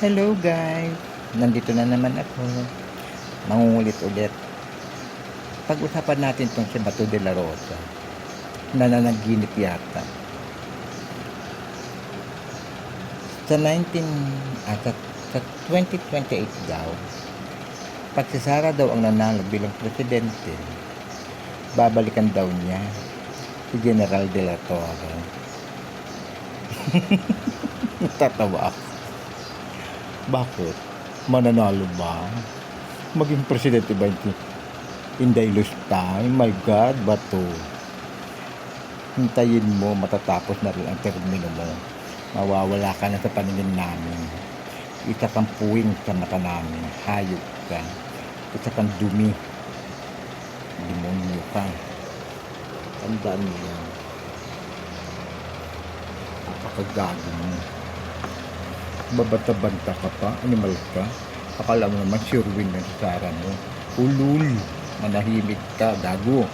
Hello guys! Nandito na naman ako. Mangungulit ulit. Pag-usapan natin itong si Bato de la Rosa. Nananaginip yata. Sa 2028 daw, pag si Sara daw ang nanalo bilang presidente, babalikan daw niya si General de la Torre. Tatawa ako. Bakit? Mananalo ba? Maging presidente ba in Dailos time? My God, Bato. Hintayin mo, matatapos na rin ang termino mo. Mawawala ka na sa paningin namin. Isa kang puwing sa mata namin. Hayop ka. Isa kang dumi. Demonyo ka. Tandaan mo yan. Napakagago mo. Babata-banta ka pa, animal ka. Akala mo naman sure win ng Sara mo. Ulul, manahimik ka, gago.